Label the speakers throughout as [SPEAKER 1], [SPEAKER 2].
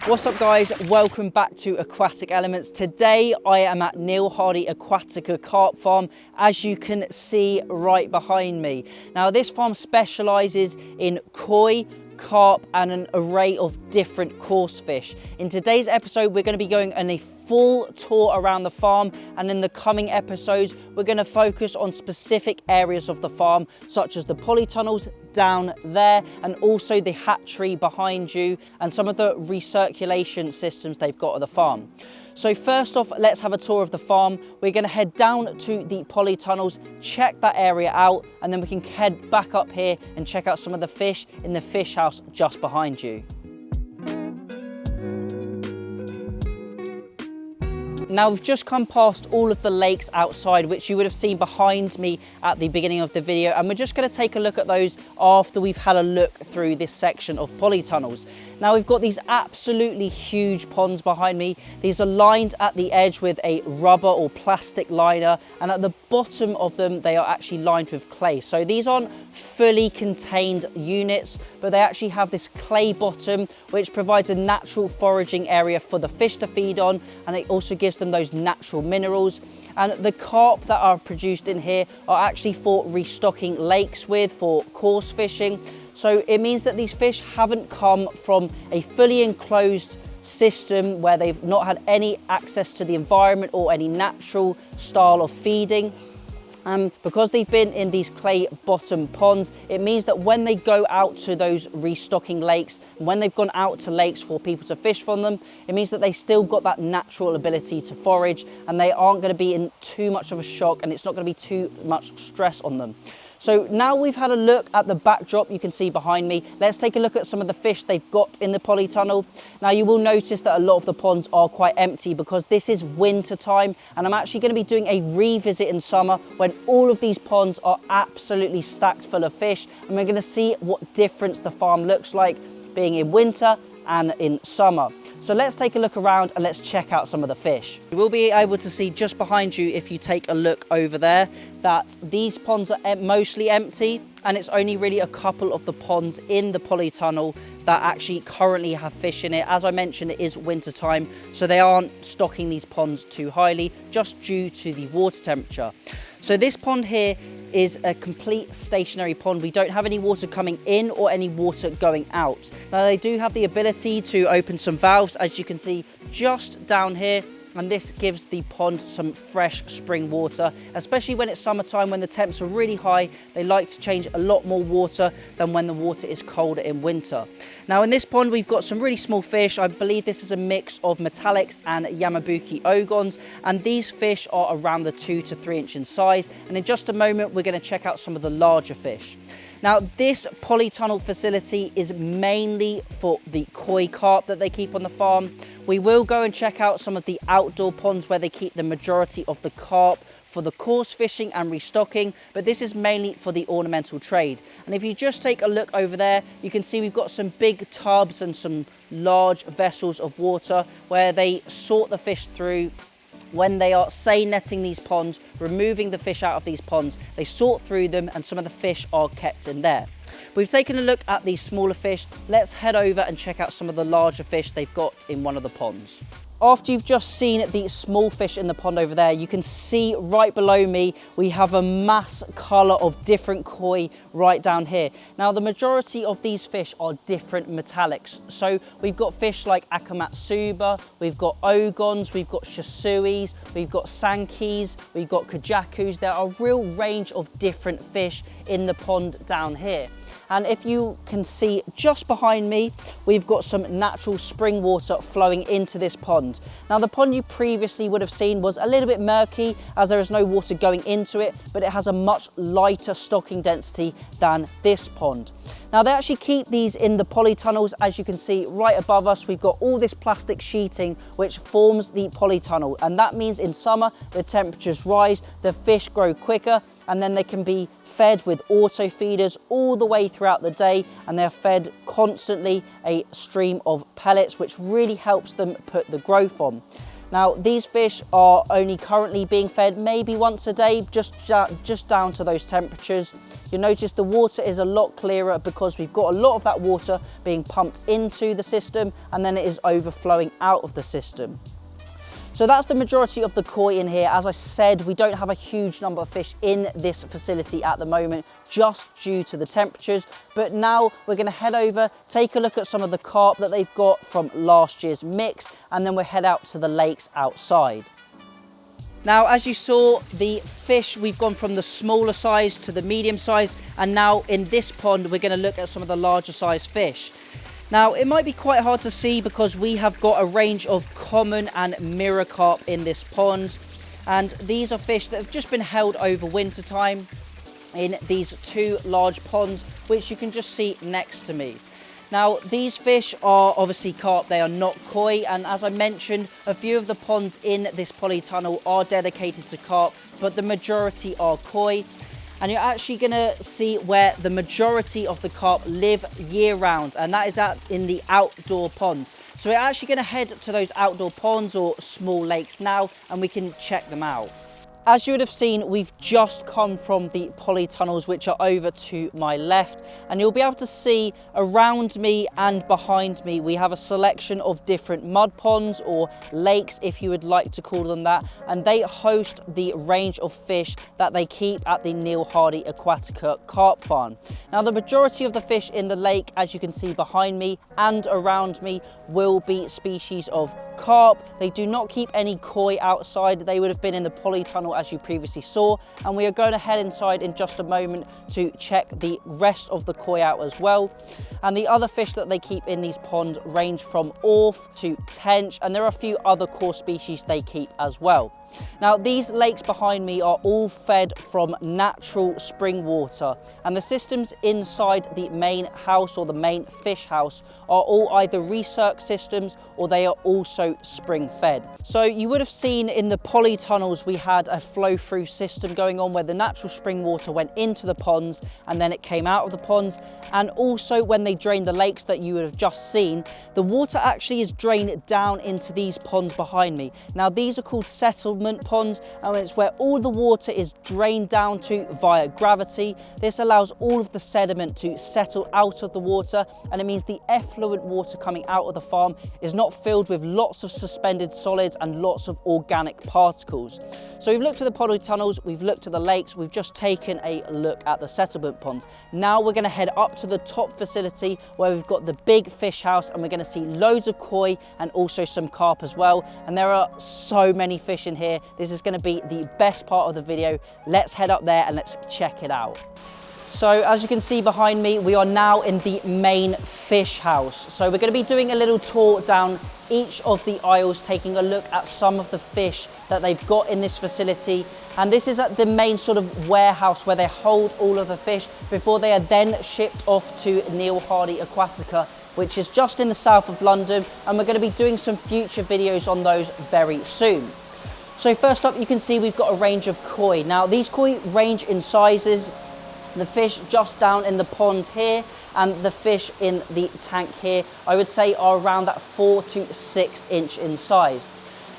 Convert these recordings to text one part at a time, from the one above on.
[SPEAKER 1] What's up guys, welcome back to Aquatic Elements. Today I am at Neil Hardy Aquatica Carp Farm, as you can see right behind me. Now this farm specialises in koi, carp and an array of different coarse fish. In today's episode we're going to be going on a full tour around the farm, and in the coming episodes we're going to focus on specific areas of the farm such as the polytunnels down there and also the hatchery behind you and some of the recirculation systems they've got at the farm. So first off, let's have a tour of the farm. We're going to head down to the polytunnels, check that area out, and then we can head back up here and check out some of the fish in the fish house just behind you. Now we've just come past all of the lakes outside, which you would have seen behind me at the beginning of the video, and we're just going to take a look at those after we've had a look through this section of polytunnels. Now we've got these absolutely huge ponds behind me. These are lined at the edge with a rubber or plastic liner, and at the bottom of them they are actually lined with clay. So these aren't fully contained units, but they actually have this clay bottom which provides a natural foraging area for the fish to feed on, and it also gives them those natural minerals. And the carp that are produced in here are actually for restocking lakes with, for coarse fishing. So it means that these fish haven't come from a fully enclosed system where they've not had any access to the environment or any natural style of feeding. Because they've been in these clay bottom ponds, it means that when they go out to those restocking lakes, when they've gone out to lakes for people to fish from them, it means that they still got that natural ability to forage, and they aren't going to be in too much of a shock, and it's not going to be too much stress on them. So now we've had a look at the backdrop you can see behind me, let's take a look at some of the fish they've got in the polytunnel. Now you will notice that a lot of the ponds are quite empty because this is winter time, and I'm actually going to be doing a revisit in summer when all of these ponds are absolutely stacked full of fish, and we're going to see what difference the farm looks like being in winter and in summer. So let's take a look around and let's check out some of the fish. You will be able to see just behind you, if you take a look over there, that these ponds are mostly empty, and it's only really a couple of the ponds in the polytunnel that actually currently have fish in it. As I mentioned, it is winter time, so they aren't stocking these ponds too highly just due to the water temperature. So this pond here is a complete stationary pond. We don't have any water coming in or any water going out. Now they do have the ability to open some valves, as you can see just down here, and this gives the pond some fresh spring water, especially when it's summertime when the temps are really high. They like to change a lot more water than when the water is colder in winter. Now in this pond we've got some really small fish. I believe this is a mix of metallics and Yamabuki ogons, and these fish are around the 2 to 3 inch in size, and in just a moment we're going to check out some of the larger fish. Now this polytunnel facility is mainly for the koi carp that they keep on the farm. We will go and check out some of the outdoor ponds where they keep the majority of the carp for the coarse fishing and restocking, but this is mainly for the ornamental trade. And if you just take a look over there, you can see we've got some big tubs and some large vessels of water where they sort the fish through. When they are seine netting these ponds, removing the fish out of these ponds, they sort through them and some of the fish are kept in there. We've taken a look at these smaller fish. Let's head over and check out some of the larger fish they've got in one of the ponds. After you've just seen the small fish in the pond over there, you can see right below me we have a mass colour of different koi right down here. Now the majority of these fish are different metallics. So we've got fish like akamatsuba, we've got ogons, we've got shisuis, we've got sankis, we've got kajakus. There are a real range of different fish in the pond down here. And if you can see just behind me, we've got some natural spring water flowing into this pond. Now the pond you previously would have seen was a little bit murky as there is no water going into it, but it has a much lighter stocking density than this pond. Now they actually keep these in the polytunnels. As you can see right above us, we've got all this plastic sheeting which forms the polytunnel, and that means in summer the temperatures rise, the fish grow quicker, and then they can be fed with auto feeders all the way throughout the day, and they're fed constantly a stream of pellets which really helps them put the growth on. Now, these fish are only currently being fed maybe once a day, just down to those temperatures. You'll notice the water is a lot clearer because we've got a lot of that water being pumped into the system and then it is overflowing out of the system. So that's the majority of the koi in here. As I said, we don't have a huge number of fish in this facility at the moment, just due to the temperatures. But now we're gonna head over, take a look at some of the carp that they've got from last year's mix, and then we'll head out to the lakes outside. Now, as you saw, the fish, we've gone from the smaller size to the medium size, and now in this pond, we're gonna look at some of the larger size fish. Now, it might be quite hard to see because we have got a range of common and mirror carp in this pond. And these are fish that have just been held over winter time in these two large ponds, which you can just see next to me. Now, these fish are obviously carp, they are not koi. And as I mentioned, a few of the ponds in this polytunnel are dedicated to carp, but the majority are koi. And you're actually gonna see where the majority of the carp live year round, and that is in the outdoor ponds. So we're actually gonna head to those outdoor ponds or small lakes now, and we can check them out. As you would have seen, we've just come from the polytunnels, which are over to my left, and you'll be able to see around me and behind me, we have a selection of different mud ponds or lakes, if you would like to call them that, and they host the range of fish that they keep at the Neil Hardy Aquatica carp farm. Now, the majority of the fish in the lake, as you can see behind me and around me, will be species of carp. They do not keep any koi outside. They would have been in the polytunnel as you previously saw, and we are going to head inside in just a moment to check the rest of the koi out as well. And the other fish that they keep in these ponds range from orf to tench, and there are a few other core species they keep as well. Now, these lakes behind me are all fed from natural spring water, and the systems inside the main house or the main fish house are all either recirc systems or they are also spring fed. So you would have seen in the polytunnels we had a flow through system going on where the natural spring water went into the ponds and then it came out of the ponds. And also when they drain the lakes that you would have just seen, the water actually is drained down into these ponds behind me. Now, these are called settlement ponds, and it's where all the water is drained down to via gravity. This allows all of the sediment to settle out of the water, and it means the effluent water coming out of the farm is not filled with lots of suspended solids and lots of organic particles. So we've looked at the polytunnels, we've looked at the lakes, we've just taken a look at the settlement ponds. Now we're going to head up to the top facility where we've got the big fish house, and we're going to see loads of koi and also some carp as well. And there are so many fish in here. This is going to be the best part of the video. Let's head up there and let's check it out. So as you can see behind me, we are now in the main fish house. So we're going to be doing a little tour down each of the aisles, taking a look at some of the fish that they've got in this facility. And this is at the main sort of warehouse where they hold all of the fish before they are then shipped off to Neil Hardy Aquatica, which is just in the south of London. And we're going to be doing some future videos on those very soon. So first up, you can see we've got a range of koi. Now, these koi range in sizes. The fish just down in the pond here and the fish in the tank here, I would say are around that 4 to 6 inch in size.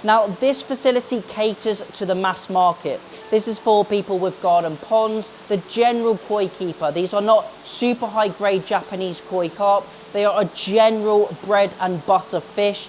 [SPEAKER 1] Now, this facility caters to the mass market. This is for people with garden ponds, the general koi keeper. These are not super high grade Japanese koi carp. They are a general bread and butter fish.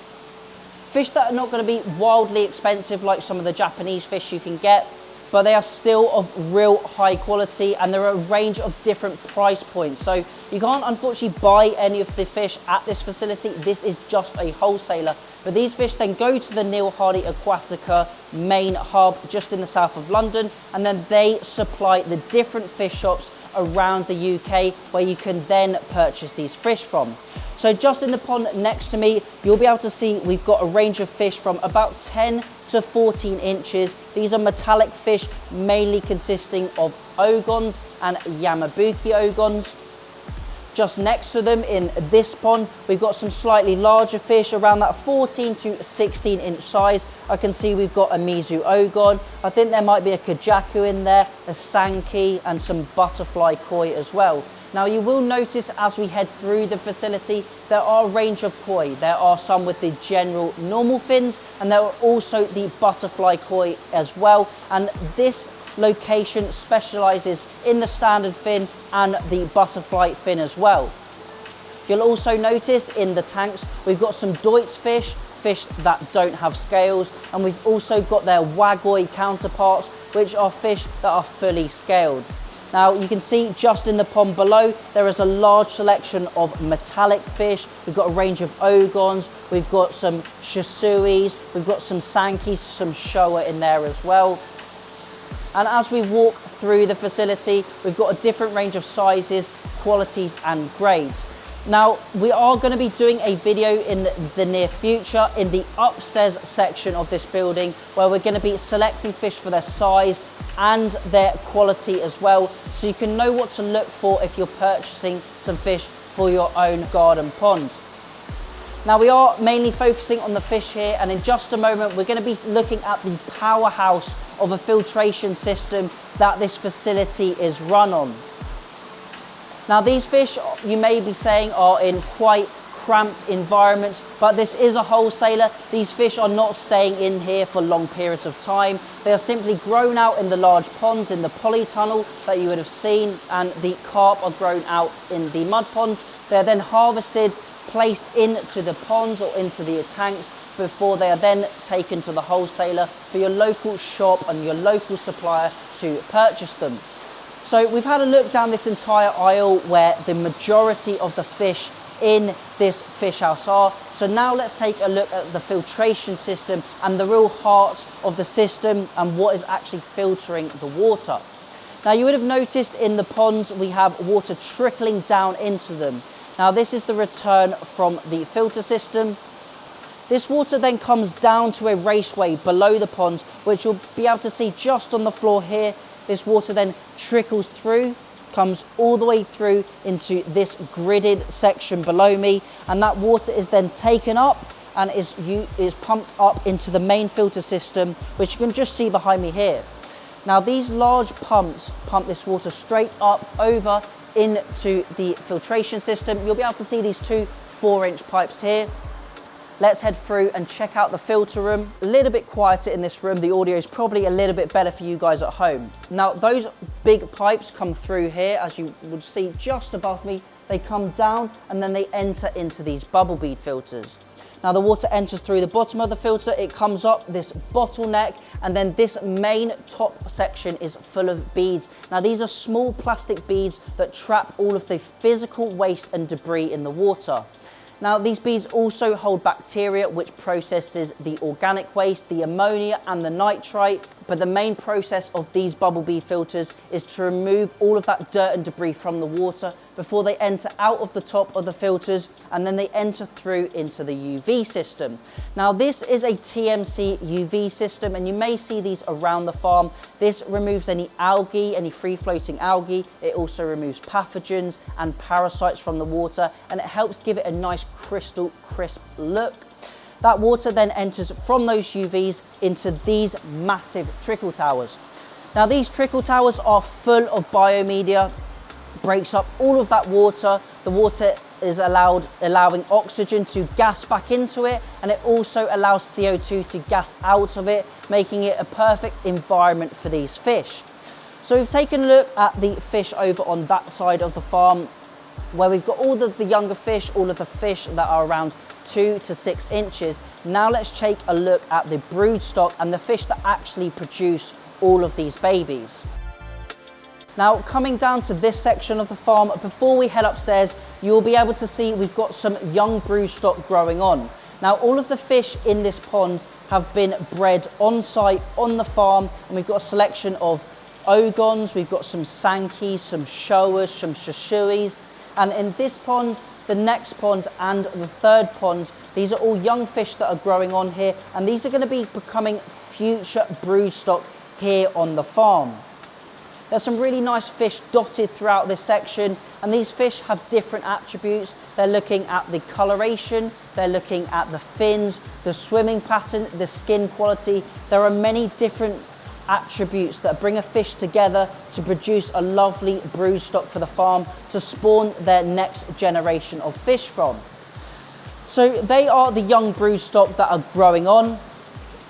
[SPEAKER 1] Fish that are not going to be wildly expensive like some of the Japanese fish you can get, but they are still of real high quality, and there are a range of different price points. So you can't unfortunately buy any of the fish at this facility. This is just a wholesaler. But these fish then go to the Neil Hardy Aquatica main hub just in the south of London, and then they supply the different fish shops around the UK where you can then purchase these fish from. So just in the pond next to me, you'll be able to see we've got a range of fish from about 10 to 14 inches. These are metallic fish, mainly consisting of ogons and Yamabuki ogons. Just next to them in this pond, we've got some slightly larger fish around that 14 to 16 inch size. I can see we've got a Mizu ogon. I think there might be a Kajaku in there, a Sankey, and some butterfly koi as well. Now you will notice as we head through the facility, there are a range of koi. There are some with the general normal fins, and there are also the butterfly koi as well. And this location specializes in the standard fin and the butterfly fin as well. You'll also notice in the tanks, we've got some Deutz fish that don't have scales, and we've also got their Wagoi counterparts, which are fish that are fully scaled. Now you can see just in the pond below, there is a large selection of metallic fish. We've got a range of ogons, we've got some shisuis, we've got some sankis, some showa in there as well. And as we walk through the facility, we've got a different range of sizes, qualities and grades. Now, we are going to be doing a video in the near future in the upstairs section of this building, where we're going to be selecting fish for their size and their quality as well, so you can know what to look for if you're purchasing some fish for your own garden pond. Now, we are mainly focusing on the fish here, and in just a moment we're going to be looking at the powerhouse of a filtration system that this facility is run on. Now, these fish, you may be saying, are in quite cramped environments, but this is a wholesaler. These fish are not staying in here for long periods of time. They are simply grown out in the large ponds in the polytunnel that you would have seen, and the carp are grown out in the mud ponds. They are then harvested, placed into the ponds or into the tanks before they are then taken to the wholesaler for your local shop and your local supplier to purchase them. So we've had a look down this entire aisle where the majority of the fish in this fish house are. So now let's take a look at the filtration system and the real heart of the system and what is actually filtering the water. Now you would have noticed in the ponds we have water trickling down into them. Now this is the return from the filter system. This water then comes down to a raceway below the ponds, which you'll be able to see just on the floor here. This water then trickles through, comes all the way through into this gridded section below me, and that water is then taken up and is pumped up into the main filter system, which you can just see behind me here. Now these large pumps pump this water straight up over into the filtration system. You'll be able to see these two 4-inch pipes here. Let's head through and check out the filter room. A little bit quieter in this room. The audio is probably a little bit better for you guys at home. Now, those big pipes come through here, as you would see just above me. They come down and then they enter into these bubble bead filters. Now, the water enters through the bottom of the filter. It comes up this bottleneck, and then this main top section is full of beads. Now, these are small plastic beads that trap all of the physical waste and debris in the water. Now, these beads also hold bacteria, which processes the organic waste, the ammonia and the nitrite. But the main process of these bubble bead filters is to remove all of that dirt and debris from the water before they enter out of the top of the filters, and then they enter through into the UV system. Now, this is a TMC UV system, and you may see these around the farm. This removes any algae, any free-floating algae. It also removes pathogens and parasites from the water, and it helps give it a nice crystal crisp look. That water then enters from those UVs into these massive trickle towers. Now, these trickle towers are full of biomedia, breaks up all of that water. The water is allowing oxygen to gas back into it, and it also allows CO2 to gas out of it, making it a perfect environment for these fish. So we've taken a look at the fish over on that side of the farm, where we've got all of the younger fish, all of the fish that are around 2 to 6 inches. Now let's take a look at the brood stock and the fish that actually produce all of these babies. Now, coming down to this section of the farm, before we head upstairs, you'll be able to see we've got some young brood stock growing on. Now, all of the fish in this pond have been bred on site on the farm, and we've got a selection of ogons, we've got some sankis, some showas, some shisuis, and in this pond, the next pond and the third pond, these are all young fish that are growing on here, and these are going to be becoming future brood stock here on the farm. There's some really nice fish dotted throughout this section, and these fish have different attributes. They're looking at the coloration, they're looking at the fins, the swimming pattern, the skin quality. There are many different attributes that bring a fish together to produce a lovely brood stock for the farm to spawn their next generation of fish from. So they are the young brood stock that are growing on.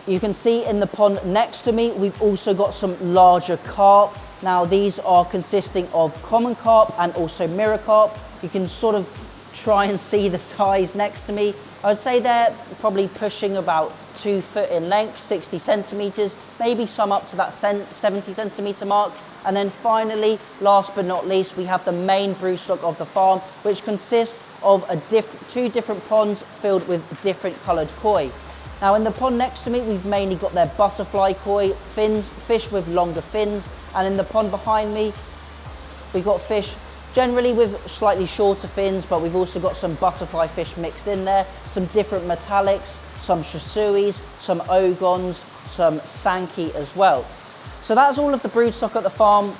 [SPEAKER 1] You can see in the pond next to me, we've also got some larger carp. Now these are consisting of common carp and also mirror carp. You can sort of try and see the size next to me. I would say they're probably pushing about 2 foot in length, 60 centimeters, maybe some up to that 70 centimeter mark. And then finally, last but not least, we have the main brood stock of the farm, which consists of two different ponds filled with different colored koi. Now in the pond next to me, we've mainly got their butterfly koi, fish with longer fins. And in the pond behind me, we've got fish generally with slightly shorter fins, but we've also got some butterfly fish mixed in there, some different metallics, some shasuis, some ogons, some sankey as well. So that's all of the brood stock at the farm.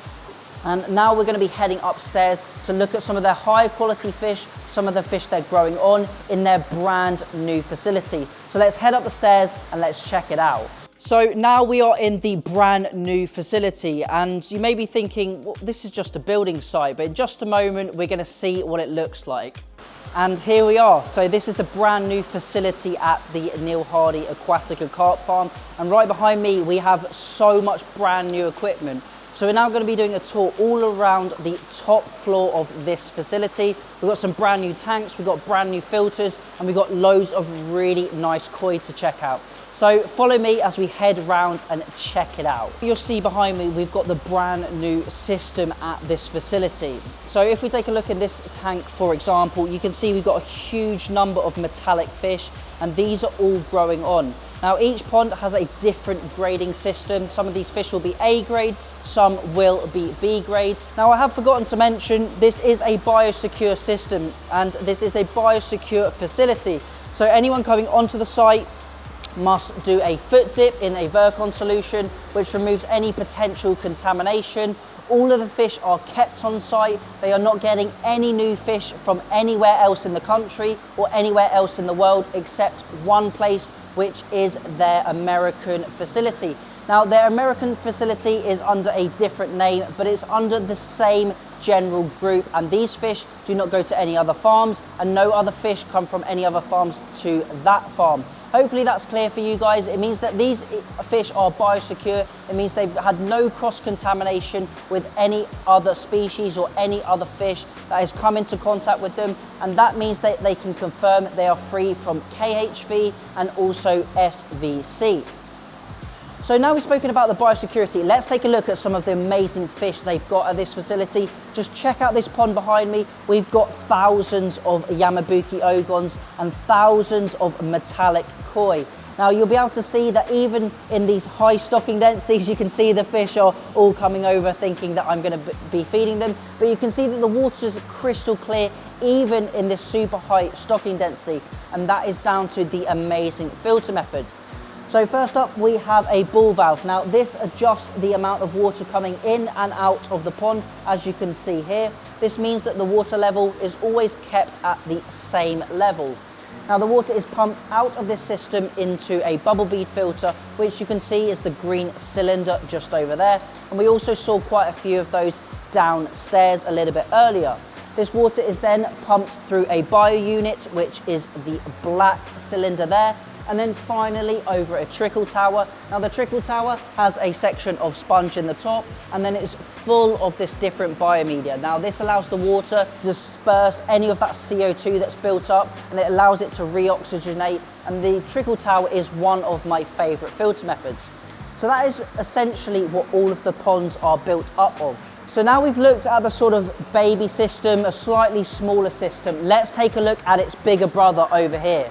[SPEAKER 1] And now we're going to be heading upstairs to look at some of their higher quality fish, some of the fish they're growing on in their brand new facility. So let's head up the stairs and let's check it out. So now we are in the brand new facility, and you may be thinking, well, this is just a building site, but in just a moment, we're going to see what it looks like. And here we are. So this is the brand new facility at the Neil Hardy Aquatic and Carp Farm. And right behind me, we have so much brand new equipment. So we're now going to be doing a tour all around the top floor of this facility. We've got some brand new tanks, we've got brand new filters, and we've got loads of really nice koi to check out. So follow me as we head round and check it out. You'll see behind me, we've got the brand new system at this facility. So if we take a look in this tank, for example, you can see we've got a huge number of metallic fish, and these are all growing on. Now each pond has a different grading system. Some of these fish will be A grade, some will be B grade. Now I have forgotten to mention, this is a biosecure system and this is a biosecure facility. So anyone coming onto the site must do a foot dip in a Virkon solution, which removes any potential contamination. All of the fish are kept on site. They are not getting any new fish from anywhere else in the country or anywhere else in the world except one place, which is their American facility. Now their American facility is under a different name, but it's under the same general group, and these fish do not go to any other farms and no other fish come from any other farms to that farm. Hopefully that's clear for you guys. It means that these fish are biosecure. It means they've had no cross-contamination with any other species or any other fish that has come into contact with them. And that means that they can confirm they are free from KHV and also SVC. So now we've spoken about the biosecurity, let's take a look at some of the amazing fish they've got at this facility. Just check out this pond behind me. We've got thousands of Yamabuki ogons and thousands of metallic koi. Now you'll be able to see that even in these high stocking densities, you can see the fish are all coming over thinking that I'm going to be feeding them. But you can see that the water is crystal clear even in this super high stocking density. And that is down to the amazing filter method. So first up, we have a ball valve. Now this adjusts the amount of water coming in and out of the pond, as you can see here. This means that the water level is always kept at the same level. Now the water is pumped out of this system into a bubble bead filter, which you can see is the green cylinder just over there. And we also saw quite a few of those downstairs a little bit earlier. This water is then pumped through a bio unit, which is the black cylinder there. And then finally over a trickle tower. Now the trickle tower has a section of sponge in the top, and then it's full of this different biomedia. Now this allows the water to disperse any of that CO2 that's built up, and it allows it to re-oxygenate. And the trickle tower is one of my favorite filter methods. So that is essentially what all of the ponds are built up of. So now we've looked at the sort of baby system, a slightly smaller system. Let's take a look at its bigger brother over here.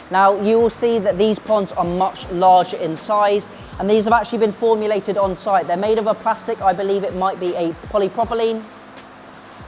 [SPEAKER 1] Now you will see that these ponds are much larger in size, and these have actually been formulated on site. They're made of a plastic, I believe it might be a polypropylene,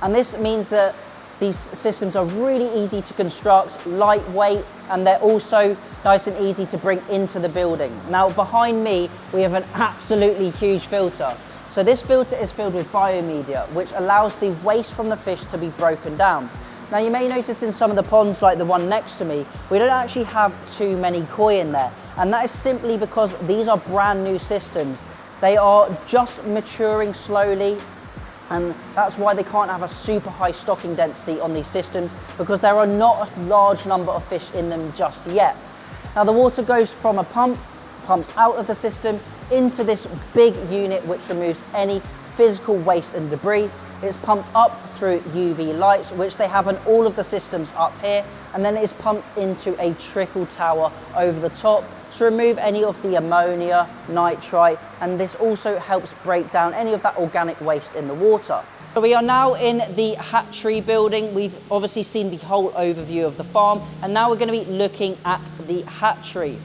[SPEAKER 1] and this means that these systems are really easy to construct, lightweight, and they're also nice and easy to bring into the building. Now behind me we have an absolutely huge filter. So this filter is filled with biomedia, which allows the waste from the fish to be broken down. Now you may notice in some of the ponds, like the one next to me, we don't actually have too many koi in there. And that is simply because these are brand new systems. They are just maturing slowly, and that's why they can't have a super high stocking density on these systems, because there are not a large number of fish in them just yet. Now the water goes from a pump, pumps out of the system into this big unit which removes any physical waste and debris. It's pumped up through UV lights, which they have in all of the systems up here, and then it is pumped into a trickle tower over the top to remove any of the ammonia, nitrite, and this also helps break down any of that organic waste in the water. So we are now in the hatchery building. We've obviously seen the whole overview of the farm, and now we're going to be looking at the hatchery.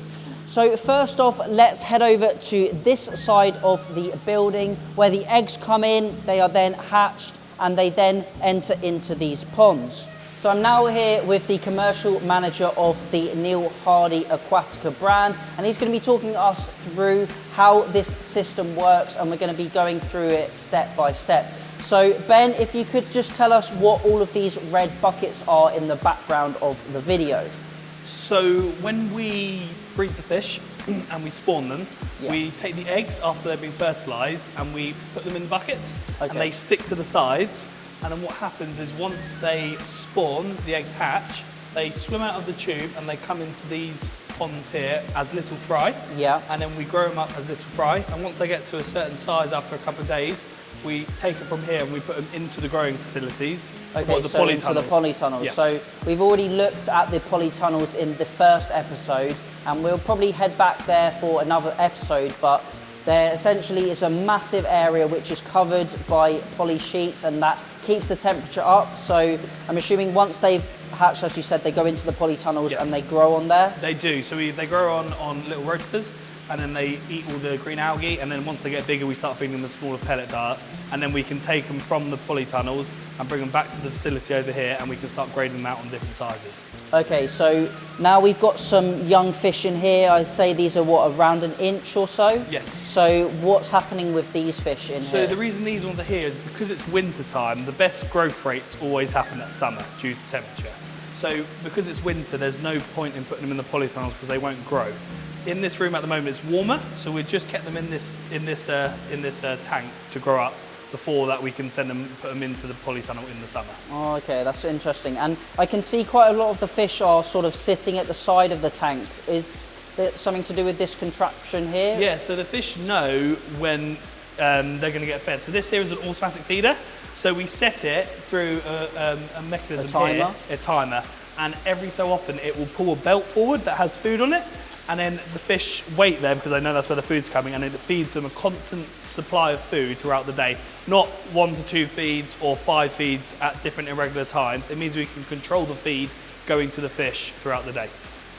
[SPEAKER 1] So first off, let's head over to this side of the building where the eggs come in, they are then hatched, and they then enter into these ponds. So I'm now here with the commercial manager of the Neil Hardy Aquatica brand, and he's going to be talking us through how this system works, and we're going to be going through it step by step. So Ben, if you could just tell us what all of these red buckets are in the background of the video.
[SPEAKER 2] So when we breed the fish and we spawn them, we take the eggs after they've been fertilised and we put them in buckets, and they stick to the sides. And then what happens is once they spawn, the eggs hatch, they swim out of the tube and they come into these ponds here as little fry. And then we grow them up as little fry. And once they get to a certain size after a couple of days, we take it from here and we put them into the growing facilities.
[SPEAKER 1] Okay,
[SPEAKER 2] the
[SPEAKER 1] so
[SPEAKER 2] polytunnels.
[SPEAKER 1] into the polytunnels.
[SPEAKER 2] Yes.
[SPEAKER 1] So we've already looked at the polytunnels in the first episode, and we'll probably head back there for another episode, but there essentially is a massive area which is covered by poly sheets, and that keeps the temperature up. So I'm assuming once they've hatched, as you said, they go into the polytunnels and they grow on there?
[SPEAKER 2] They do. So they grow on little rotifers, and then they eat all the green algae, and then once they get bigger we start feeding them the smaller pellet diet, and then we can take them from the polytunnels and bring them back to the facility over here, and we can start grading them out on different sizes.
[SPEAKER 1] Okay, so now we've got some young fish in here. I'd say these are what, around an inch or so?
[SPEAKER 2] Yes.
[SPEAKER 1] So what's happening with these fish in here?
[SPEAKER 2] So the reason these ones are here is because it's winter time, the best growth rates always happen at summer due to temperature. So because it's winter, there's no point in putting them in the polytunnels because they won't grow. In this room at the moment it's warmer, so we've just kept them in this tank to grow up before that we can put them into the polytunnel in the summer.
[SPEAKER 1] Oh, okay, that's interesting. And I can see quite a lot of the fish are sort of sitting at the side of the tank. Is there something to do with this contraption here?
[SPEAKER 2] Yeah, so the fish know when they're going to get fed. So this here is an automatic feeder. So we set it through a mechanism here, a timer, and every so often it will pull a belt forward that has food on it, and then the fish wait there because they know that's where the food's coming, and it feeds them a constant supply of food throughout the day. Not 1 to 2 feeds or 5 feeds at different irregular times. It means we can control the feed going to the fish throughout the day.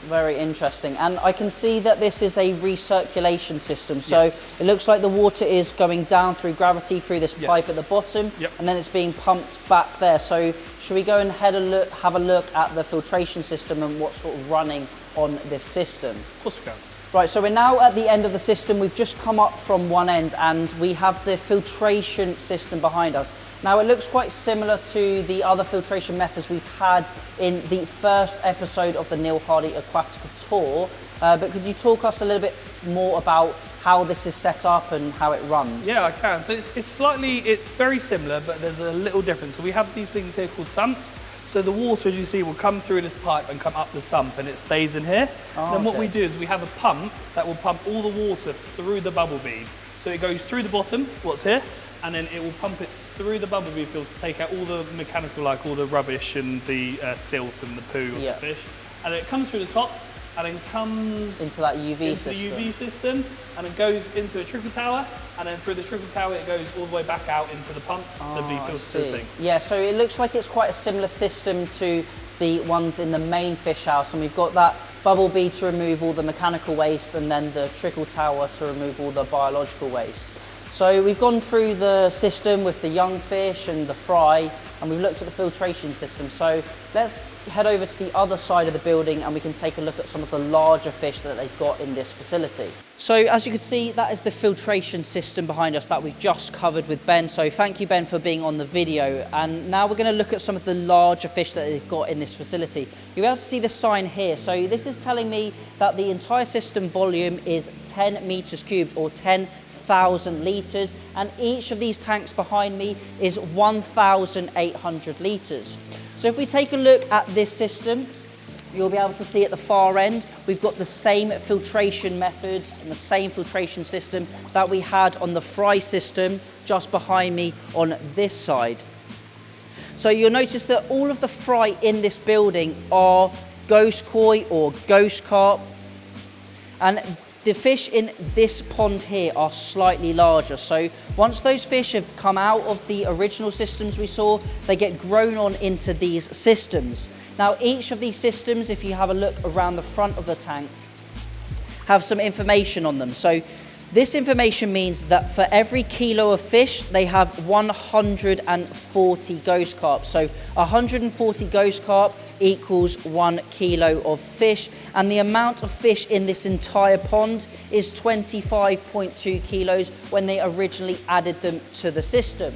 [SPEAKER 1] Very interesting. And I can see that this is a recirculation system. So it looks like the water is going down through gravity through this pipe at the bottom, and then it's being pumped back there. So should we go and have a look at the filtration system and what's sort of running on this system?
[SPEAKER 2] Of course we can.
[SPEAKER 1] Right, so we're now at the end of the system. We've just come up from one end and we have the filtration system behind us. Now it looks quite similar to the other filtration methods we've had in the first episode of the Neil Hardy Aquatica tour, but could you talk us a little bit more about how this is set up and how it runs?
[SPEAKER 2] Yeah, I can. So it's very similar, but there's a little difference. So we have these things here called sumps. So the water, as you see, will come through this pipe and come up the sump, and it stays in here. Then what we do is we have a pump that will pump all the water through the bubble bead. So it goes through the bottom, what's here, and then it will pump it through the bubble bead filter to take out all the mechanical, like all the rubbish and the silt and the poo of the fish. And then it comes through the top, and then comes
[SPEAKER 1] into that UV system.
[SPEAKER 2] The UV system, and it goes into a trickle tower, and then through the trickle tower it goes all the way back out into the pumps to be filtered through.
[SPEAKER 1] Yeah, so it looks like it's quite a similar system to the ones in the main fish house, and we've got that bubble bead to remove all the mechanical waste, and then the trickle tower to remove all the biological waste. So we've gone through the system with the young fish and the fry, and we've looked at the filtration system. So let's head over to the other side of the building and we can take a look at some of the larger fish that they've got in this facility. So as you can see, that is the filtration system behind us that we've just covered with Ben. So thank you, Ben, for being on the video. And now we're going to look at some of the larger fish that they've got in this facility. You'll be able to see the sign here. So this is telling me that the entire system volume is 10 meters cubed, or 10 1,000 litres, and each of these tanks behind me is 1,800 litres. So if we take a look at this system, you'll be able to see at the far end, we've got the same filtration methods and the same filtration system that we had on the fry system just behind me on this side. So you'll notice that all of the fry in this building are ghost koi or ghost carp, and the fish in this pond here are slightly larger. So once those fish have come out of the original systems we saw, they get grown on into these systems. Now, each of these systems, if you have a look around the front of the tank, have some information on them. So this information means that for every kilo of fish, they have 140 ghost carp. So 140 ghost carp equals 1 kilo of fish. And the amount of fish in this entire pond is 25.2 kilos when they originally added them to the system.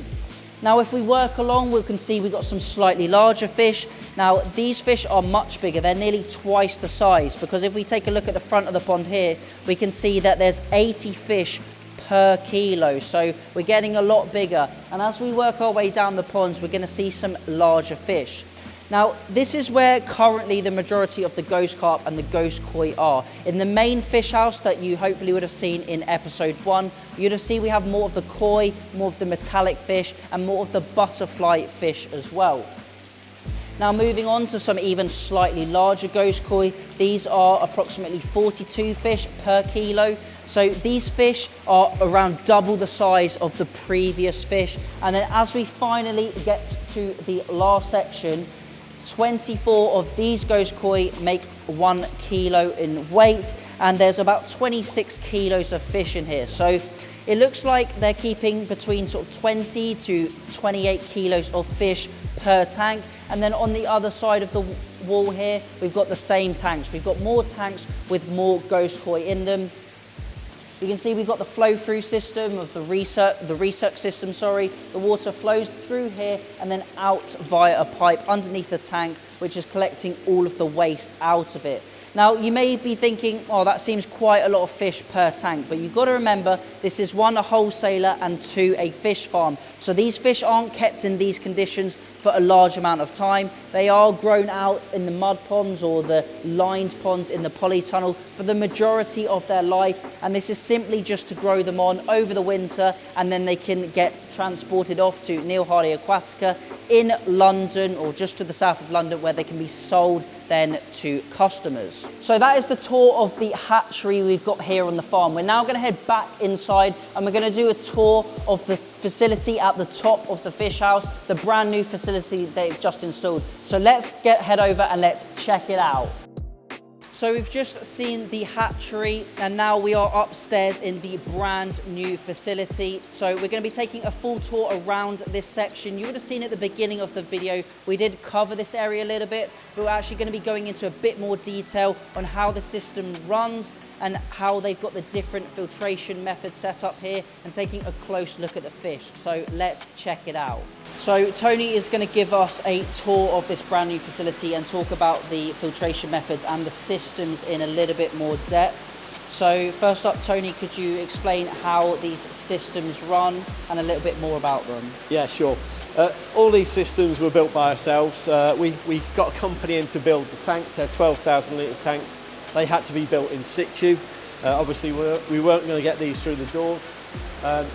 [SPEAKER 1] Now, if we work along, we can see we've got some slightly larger fish. Now, these fish are much bigger. They're nearly twice the size, because if we take a look at the front of the pond here, we can see that there's 80 fish per kilo. So we're getting a lot bigger. And as we work our way down the ponds, we're going to see some larger fish. Now, this is where currently the majority of the ghost carp and the ghost koi are. In the main fish house that you hopefully would have seen in episode 1, you'd have seen we have more of the koi, more of the metallic fish, and more of the butterfly fish as well. Now, moving on to some even slightly larger ghost koi, these are approximately 42 fish per kilo. So these fish are around double the size of the previous fish. And then as we finally get to the last section, 24 of these ghost koi make 1 kilo in weight, and there's about 26 kilos of fish in here. So it looks like they're keeping between sort of 20 to 28 kilos of fish per tank. And then on the other side of the wall here, we've got the same tanks. We've got more tanks with more ghost koi in them. You can see we've got the flow-through system of the recirc system, sorry. The water flows through here and then out via a pipe underneath the tank, which is collecting all of the waste out of it. Now, you may be thinking, oh, that seems quite a lot of fish per tank, but you've got to remember, this is 1, a wholesaler, and 2, a fish farm. So these fish aren't kept in these conditions for a large amount of time. They are grown out in the mud ponds or the lined ponds in the polytunnel for the majority of their life, and this is simply just to grow them on over the winter, and then they can get transported off to Neil Hardy Aquatica in London or just to the south of London, where they can be sold then to customers. So that is the tour of the hatchery we've got here on the farm. We're now going to head back inside and we're going to do a tour of the facility at the top of the fish house, the brand new facility they've just installed. So let's head over and let's check it out. So we've just seen the hatchery and now we are upstairs in the brand new facility. So we're going to be taking a full tour around this section. You would have seen at the beginning of the video, we did cover this area a little bit, but we're actually going to be going into a bit more detail on how the system runs and how they've got the different filtration methods set up here and taking a close look at the fish. So let's check it out. So Tony is going to give us a tour of this brand new facility and talk about the filtration methods and the systems in a little bit more depth. So first up, Tony, could you explain how these systems run and a little bit more about them?
[SPEAKER 3] Yeah, sure. All these systems were built by ourselves. We got a company in to build the tanks. They're 12,000 litre tanks. They had to be built in situ. Obviously, we weren't going to get these through the doors.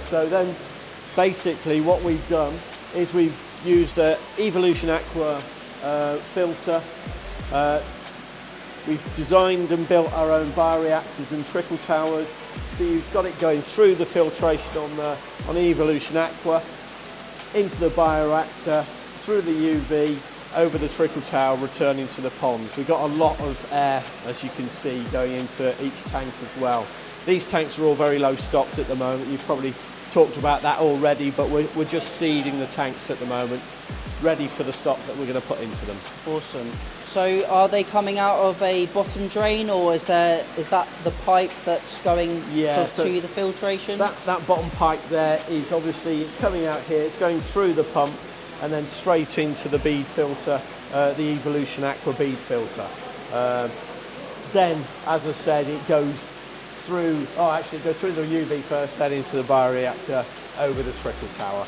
[SPEAKER 3] So then, basically, what we've done is we've used an Evolution Aqua filter. We've designed and built our own bioreactors and trickle towers. So you've got it going through the filtration on Evolution Aqua, into the bioreactor, through the UV, over the trickle tower, returning to the pond. We've got a lot of air, as you can see, going into each tank as well. These tanks are all very low stocked at the moment. You've probably talked about that already, but we're just seeding the tanks at the moment, ready for the stock that we're going to put into them.
[SPEAKER 1] Awesome. So are they coming out of a bottom drain, or is that the pipe that's going to the filtration?
[SPEAKER 3] That bottom pipe there is obviously, it's coming out here, it's going through the pump and then straight into the bead filter, the Evolution Aqua bead filter. Then, as I said, it goes through, oh actually it goes through the UV first, then into the bioreactor, over the trickle tower.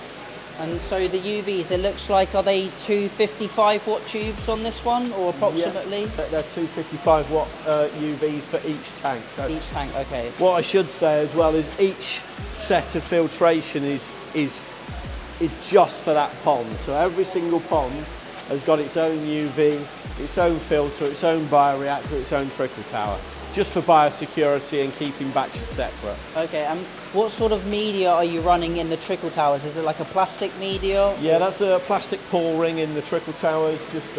[SPEAKER 1] And so the UVs, it looks like, are they 255 watt tubes on this one, or approximately?
[SPEAKER 3] Yeah, they're 255 watt UVs for each tank. So
[SPEAKER 1] each tank, okay.
[SPEAKER 3] what I should say as well is each set of filtration is just for that pond. So every single pond has got its own UV, its own filter, its own bioreactor, its own trickle tower, just for biosecurity and keeping batches separate.
[SPEAKER 1] Okay, and what sort of media are you running in the trickle towers? Is it like a plastic media?
[SPEAKER 3] Yeah, that's a plastic pool ring in the trickle towers. Just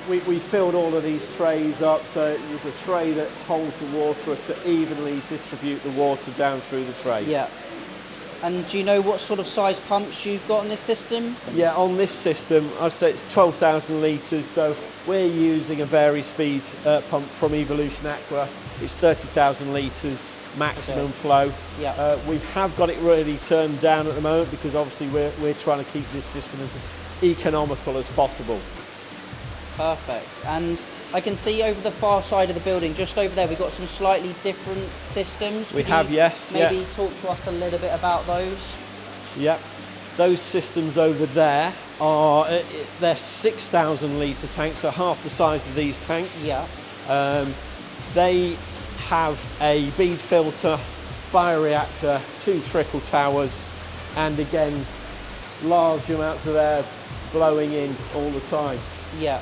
[SPEAKER 3] we filled all of these trays up, so there's a tray that holds the water to evenly distribute the water down through the trays.
[SPEAKER 1] Yeah. And do you know what sort of size pumps you've got on this system?
[SPEAKER 3] Yeah, on this system, I'd say it's 12,000 litres, so we're using a vari-speed pump from Evolution Aqua. It's 30,000 litres maximum flow.
[SPEAKER 1] Yeah.
[SPEAKER 3] We have got it really turned down at the moment because obviously we're trying to keep this system as economical as possible.
[SPEAKER 1] Perfect. And I can see over the far side of the building, just over there, we've got some slightly different systems.
[SPEAKER 3] We have, yes.
[SPEAKER 1] Maybe talk to us a little bit about those.
[SPEAKER 3] Yep. Those systems over there are, they're 6,000 litre tanks, so half the size of these tanks.
[SPEAKER 1] Yeah.
[SPEAKER 3] They have a bead filter, bioreactor, 2 trickle towers, and again, large amounts of air blowing in all the time.
[SPEAKER 1] Yeah.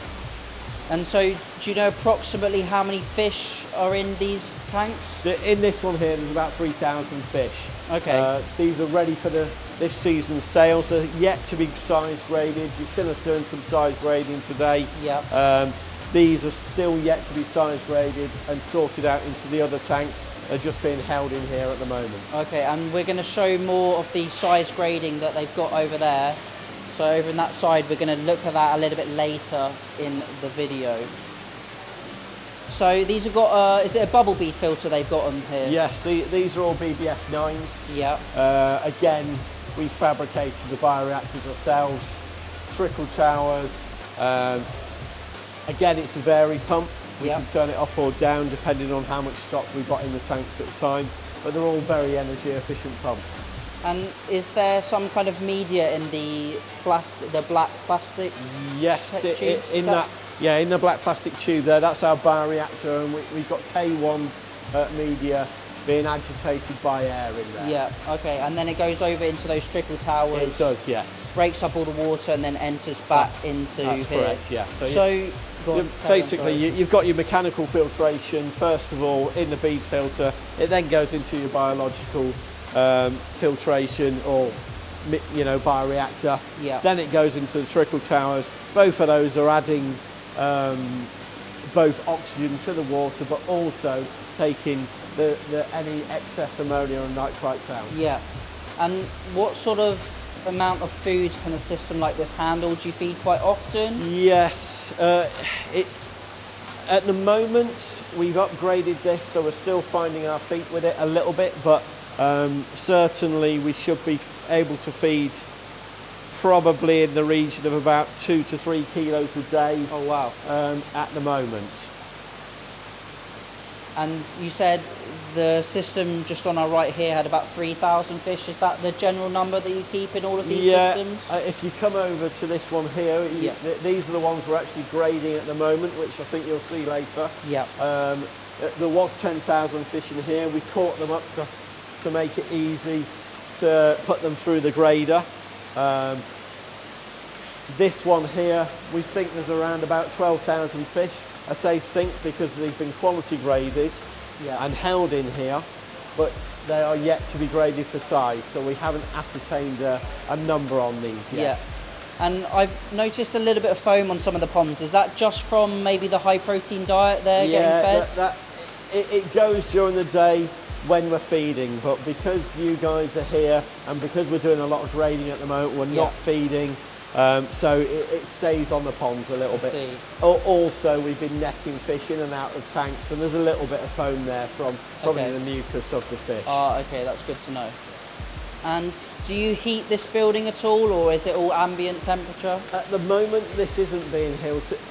[SPEAKER 1] And so, do you know approximately how many fish are in these tanks?
[SPEAKER 3] In this one here, there's about 3,000 fish.
[SPEAKER 1] Okay.
[SPEAKER 3] These are ready for this season's sales. They're yet to be size graded. You're going to doing some size grading today.
[SPEAKER 1] Yeah.
[SPEAKER 3] These are still yet to be size graded and sorted out into the other tanks. They're just being held in here at the moment.
[SPEAKER 1] Okay, and we're going to show more of the size grading that they've got over there. So over on that side, we're going to look at that a little bit later in the video. So these have got, is it a bubble bead filter they've got on here?
[SPEAKER 3] Yes, these are all BBF 9s.
[SPEAKER 1] Yeah.
[SPEAKER 3] Again, we fabricated the bioreactors ourselves, trickle towers. Again, it's a vary pump. We can turn it up or down depending on how much stock we've got in the tanks at the time. But they're all very energy efficient pumps.
[SPEAKER 1] And is there some kind of media in the plastic, the black plastic?
[SPEAKER 3] Yes,
[SPEAKER 1] tubes?
[SPEAKER 3] in the black plastic tube there. That's our bioreactor, and we've got K1 media being agitated by air in there.
[SPEAKER 1] Yeah. Okay, and then it goes over into those trickle towers.
[SPEAKER 3] It does, yes.
[SPEAKER 1] Breaks up all the water and then enters back into
[SPEAKER 3] That's
[SPEAKER 1] here.
[SPEAKER 3] correct, yeah.
[SPEAKER 1] Basically,
[SPEAKER 3] you've got your mechanical filtration first of all in the bead filter. It then goes into your biological filtration or bioreactor.
[SPEAKER 1] Yeah.
[SPEAKER 3] Then it goes into the trickle towers. Both of those are adding both oxygen to the water, but also taking any excess ammonia and nitrites out.
[SPEAKER 1] Yeah. And what sort of amount of food can a system like this handle? Do you feed quite often?
[SPEAKER 3] Yes. At the moment, we've upgraded this, so we're still finding our feet with it a little bit, but certainly we should be able to feed probably in the region of about 2 to 3 kilos a day.
[SPEAKER 1] Oh wow.
[SPEAKER 3] At the moment.
[SPEAKER 1] And you said the system just on our right here had about 3,000 fish. Is that the general number that you keep in all of these systems?
[SPEAKER 3] If you come over to this one here, these are the ones we're actually grading at the moment, which I think you'll see later.
[SPEAKER 1] Yeah.
[SPEAKER 3] There was 10,000 fish in here. We caught them up to make it easy to put them through the grader. This one here, we think there's around about 12,000 fish. I say think because they've been quality graded and held in here, but they are yet to be graded for size, so we haven't ascertained a number on these yet.
[SPEAKER 1] Yeah. And I've noticed a little bit of foam on some of the ponds. Is that just from maybe the high protein diet they're getting fed?
[SPEAKER 3] It goes during the day when we're feeding, but because you guys are here and because we're doing a lot of grading at the moment, we're not feeding. So it stays on the ponds a little bit. Also, we've been netting fish in and out of tanks, and there's a little bit of foam there from probably the mucus of the fish.
[SPEAKER 1] Okay, that's good to know. And do you heat this building at all, or is it all ambient temperature?
[SPEAKER 3] At the moment, this isn't being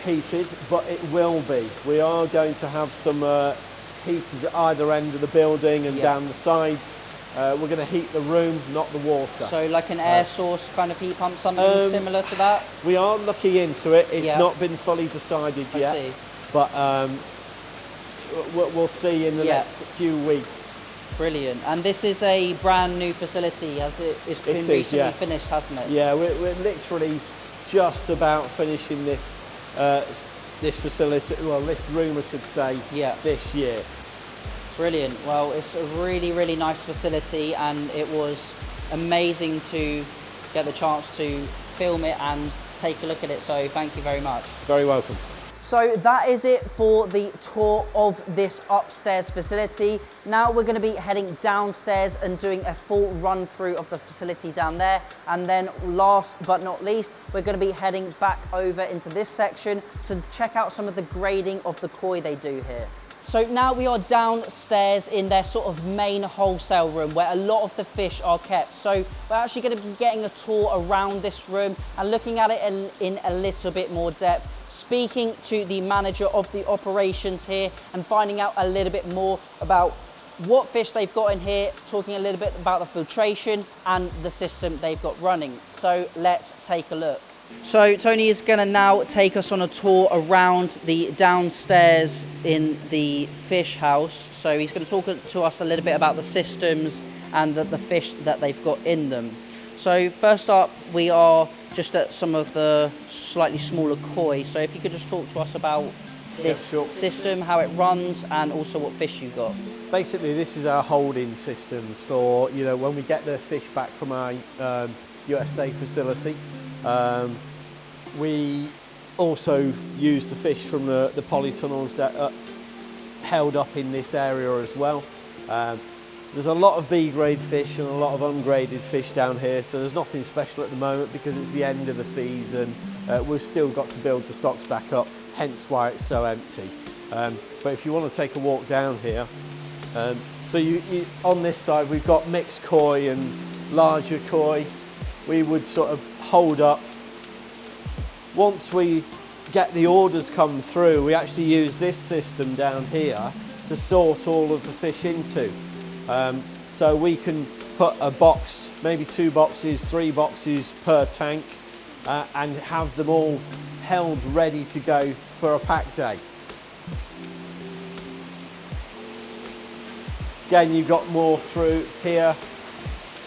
[SPEAKER 3] heated, but it will be. We are going to have some heaters at either end of the building and
[SPEAKER 1] Yeah.
[SPEAKER 3] down the sides. We're going to heat the room, not the water.
[SPEAKER 1] So like an air source kind of heat pump, something similar to that?
[SPEAKER 3] We are looking into it. It's
[SPEAKER 1] Yeah.
[SPEAKER 3] not been fully decided
[SPEAKER 1] I
[SPEAKER 3] yet,
[SPEAKER 1] see.
[SPEAKER 3] but we'll see in the
[SPEAKER 1] Yeah.
[SPEAKER 3] next few weeks.
[SPEAKER 1] Brilliant. And this is a brand new facility, it's been
[SPEAKER 3] is,
[SPEAKER 1] recently
[SPEAKER 3] yes.
[SPEAKER 1] finished, hasn't it?
[SPEAKER 3] Yeah, we're literally just about finishing this facility, well, this room, I could say,
[SPEAKER 1] Yeah.
[SPEAKER 3] this year.
[SPEAKER 1] Brilliant. Well, it's a really, really nice facility, and it was amazing to get the chance to film it and take a look at it. So thank you very much.
[SPEAKER 3] Very welcome.
[SPEAKER 1] So that is it for the tour of this upstairs facility. Now we're going to be heading downstairs and doing a full run through of the facility down there. And then last but not least, we're going to be heading back over into this section to check out some of the grading of the koi they do here. So now we are downstairs in their sort of main wholesale room where a lot of the fish are kept. So we're actually going to be getting a tour around this room and looking at it in a little bit more depth, speaking to the manager of the operations here and finding out a little bit more about what fish they've got in here, talking a little bit about the filtration and the system they've got running. So let's take a look. So Tony is going to now take us on a tour around the downstairs in the fish house. So he's going to talk to us a little bit about the systems and the fish that they've got in them. So first up, we are just at some of the slightly smaller koi. So if you could just talk to us about this system, how it runs, and also what fish you've got.
[SPEAKER 3] Basically, this is our holding systems for, you know, when we get the fish back from our USA facility. We also use the fish from the polytunnels that are held up in this area as well. There's a lot of B-grade fish and a lot of ungraded fish down here, so there's nothing special at the moment because it's the end of the season. We've still got to build the stocks back up, hence why it's so empty. But if you want to take a walk down here, so you on this side we've got mixed koi and larger koi. We would sort of hold up. Once we get the orders come through, we actually use this system down here to sort all of the fish into. So we can put a box, maybe 2 boxes, 3 boxes per tank, and have them all held ready to go for a pack day. Again, you've got more through here,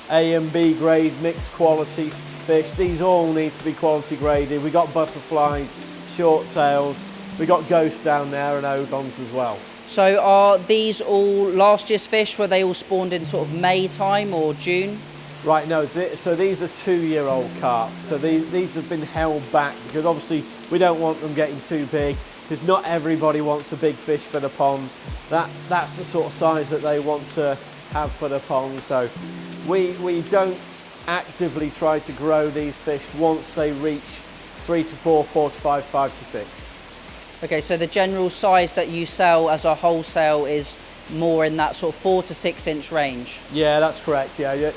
[SPEAKER 3] A and B grade, mixed quality fish. These all need to be quality graded. We've got butterflies, short tails, we've got ghosts down there and ogons as well.
[SPEAKER 1] So are these all last year's fish? Were they all spawned in sort of May time or June?
[SPEAKER 3] Right, no, so these are 2-year-old carp. So these have been held back because obviously we don't want them getting too big because not everybody wants a big fish for the pond. That's the sort of size that they want to have for the pond. So we don't actively try to grow these fish once they reach 3 to 4, 4 to 5, 5 to 6.
[SPEAKER 1] Okay, so the general size that you sell as a wholesale is more in that sort of 4 to 6 inch range?
[SPEAKER 3] Yeah, that's correct, yeah.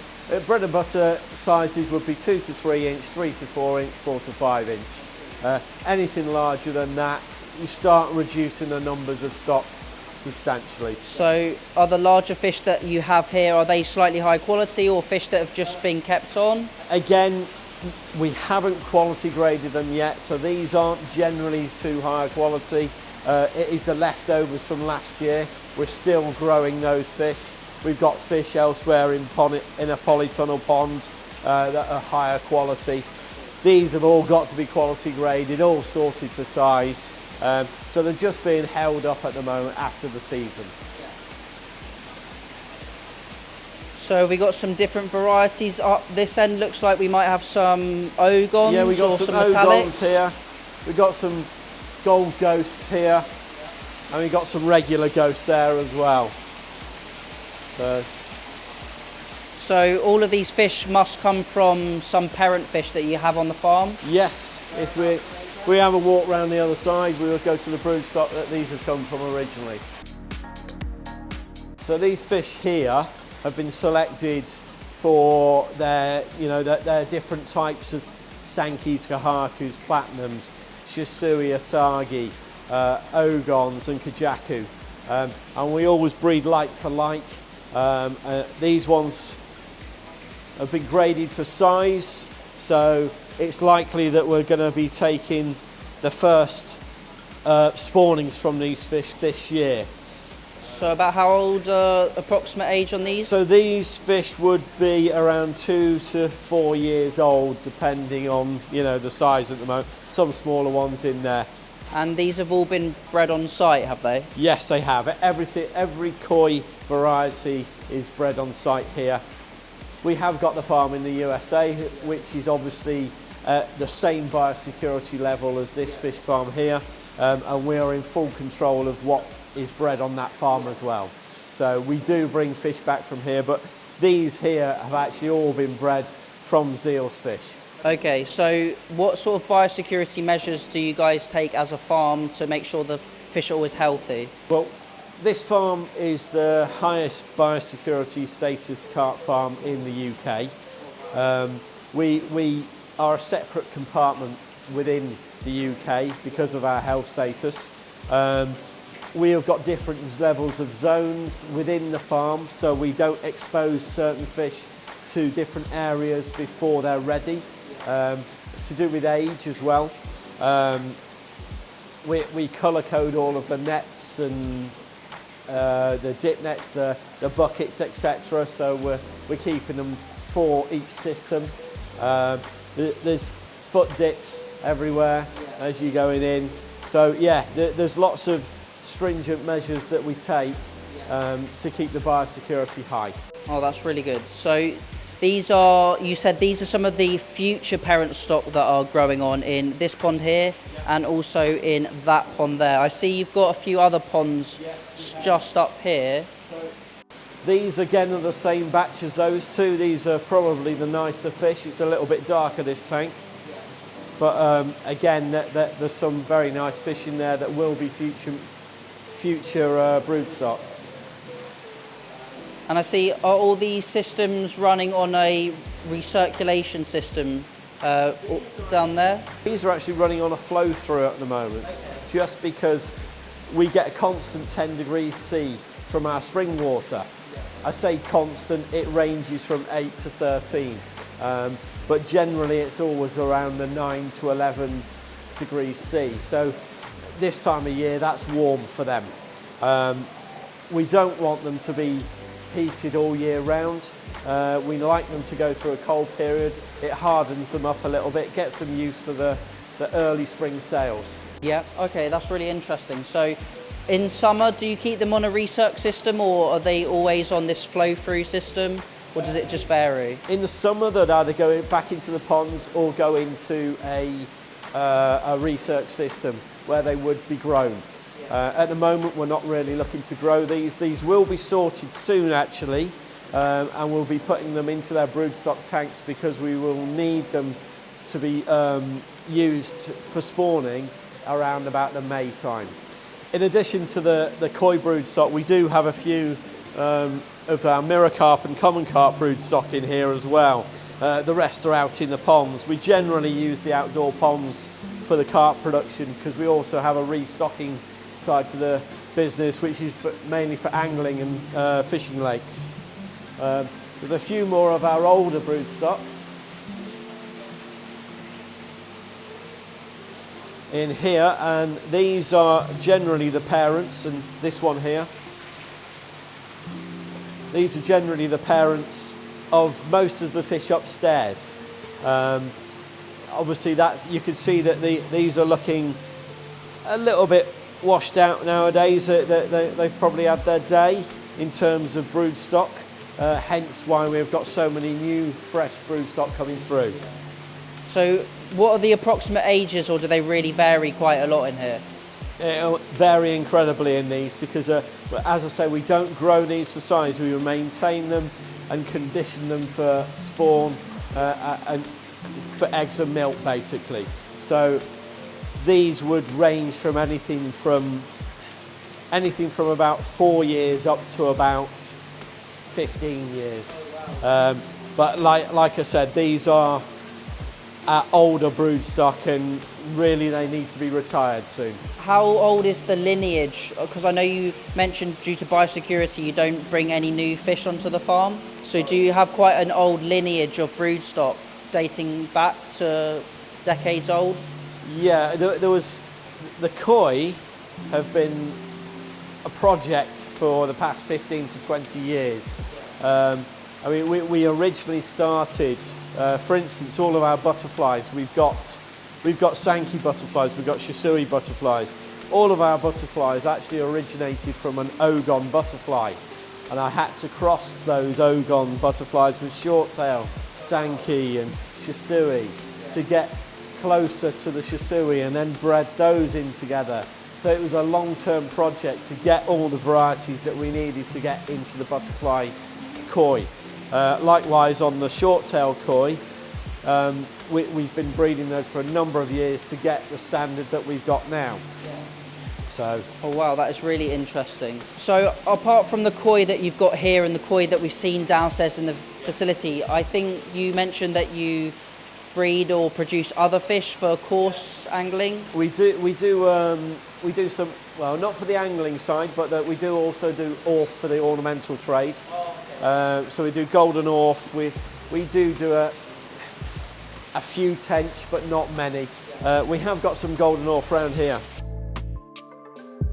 [SPEAKER 3] Bread and butter sizes would be 2 to 3 inch, 3 to 4 inch, 4 to 5 inch. Anything larger than that, you start reducing the numbers of stocks substantially.
[SPEAKER 1] So are the larger fish that you have here, are they slightly high quality or fish that have just been kept on?
[SPEAKER 3] Again, we haven't quality graded them yet, so these aren't generally too high quality. It is the leftovers from last year. We're still growing those fish. We've got fish elsewhere in a polytunnel pond that are higher quality. These have all got to be quality graded, all sorted for size. So they're just being held up at the moment after the season.
[SPEAKER 1] So we got some different varieties up this end. Looks like we might have some ogons,
[SPEAKER 3] yeah, we got
[SPEAKER 1] or some
[SPEAKER 3] ogons
[SPEAKER 1] metallics
[SPEAKER 3] here. We've got some gold ghosts here, and we've got some regular ghosts there as well.
[SPEAKER 1] So all of these fish must come from some parent fish that you have on the farm?
[SPEAKER 3] Yes, if we have a walk around the other side, we will go to the broodstock that these have come from originally. So these fish here have been selected for their different types of Sankis, Kahakus, Platinums, Shisui, Asagi, Ogons and Kajaku. and we always breed like for like. These ones have been graded for size, so it's likely that we're going to be taking the first spawnings from these fish this year.
[SPEAKER 1] So about how old, approximate age on these?
[SPEAKER 3] So these fish would be around 2 to 4 years old, depending on, you know, the size at the moment. Some smaller ones in there.
[SPEAKER 1] And these have all been bred on site, have they?
[SPEAKER 3] Yes, they have. Every koi variety is bred on site here. We have got the farm in the USA, which is obviously the same biosecurity level as this fish farm here, and we are in full control of what is bred on that farm as well. So we do bring fish back from here, but these here have actually all been bred from Zeal's fish.
[SPEAKER 1] Okay, so what sort of biosecurity measures do you guys take as a farm to make sure the fish are always healthy?
[SPEAKER 3] Well, this farm is the highest biosecurity status carp farm in the UK. We are a separate compartment within the UK because of our health status. We have got different levels of zones within the farm, so we don't expose certain fish to different areas before they're ready. To do with age as well. We colour code all of the nets and the dip nets, the buckets, etc. So we're keeping them for each system. There's foot dips everywhere as you're going in. So yeah, there's lots of stringent measures that we take to keep the biosecurity high.
[SPEAKER 1] Oh, that's really good. So these are, you said these are some of the future parent stock that are growing on in this pond here and also in that pond there. I see you've got a few other ponds just up here.
[SPEAKER 3] These again are the same batch as those two. These are probably the nicer fish. It's a little bit darker, this tank. But again, there's some very nice fish in there that will be future broodstock.
[SPEAKER 1] And I see, are all these systems running on a recirculation system down there?
[SPEAKER 3] These are actually running on a flow through at the moment, just because we get a constant 10 degrees C from our spring water. I say constant, it ranges from 8 to 13, but generally it's always around the 9 to 11 degrees C. So this time of year, that's warm for them. We don't want them to be heated all year round. We like them to go through a cold period. It hardens them up a little bit, gets them used to the early spring sales.
[SPEAKER 1] Yeah, okay, that's really interesting. So in summer, do you keep them on a recirc system or are they always on this flow-through system, or does it just vary?
[SPEAKER 3] In the summer, they'd either go back into the ponds or go into a recirc system where they would be grown. At the moment, we're not really looking to grow these. These will be sorted soon, actually, and we'll be putting them into their broodstock tanks because we will need them to be used for spawning around about the May time. In addition to the koi broodstock, we do have a few of our mirror carp and common carp broodstock in here as well. The rest are out in the ponds. We generally use the outdoor ponds for the carp production because we also have a restocking side to the business, which is mainly for angling and fishing lakes. There's a few more of our older broodstock in here, and these are generally the parents, and this one here. These are generally the parents of most of the fish upstairs. Obviously, you can see that these are looking a little bit washed out nowadays. They've probably had their day in terms of broodstock, hence why we've got so many new fresh broodstock coming through.
[SPEAKER 1] So what are the approximate ages, or do they really vary quite a lot in here?
[SPEAKER 3] It'll vary incredibly in these because, as I say, we don't grow these for size. We will maintain them and condition them for spawn and for eggs and milk, basically. So these would range from anything from about 4 years up to about 15 years. But like I said, these are our older broodstock, and really they need to be retired soon.
[SPEAKER 1] How old is the lineage? Because I know you mentioned due to biosecurity you don't bring any new fish onto the farm. So do you have quite an old lineage of broodstock dating back to decades old?
[SPEAKER 3] Yeah, there was, the koi have been a project for the past 15 to 20 years. I mean, we originally started, for instance, all of our butterflies. We've got Sankey butterflies, we've got Shisui butterflies. All of our butterflies actually originated from an Ogon butterfly. And I had to cross those Ogon butterflies with short-tail Sankey and Shisui to get closer to the Shisui, and then bred those in together. So it was a long-term project to get all the varieties that we needed to get into the butterfly koi. Likewise on the short-tail koi, we've been breeding those for a number of years to get the standard that we've got now. So.
[SPEAKER 1] Oh wow, that is really interesting. So apart from the koi that you've got here and the koi that we've seen downstairs in the facility, I think you mentioned that you breed or produce other fish for coarse angling?
[SPEAKER 3] We do some, well, not for the angling side, but we do also do orf for the ornamental trade. Oh, okay. So we do golden orf. We do a few tench, but not many. We have got some golden orf around here.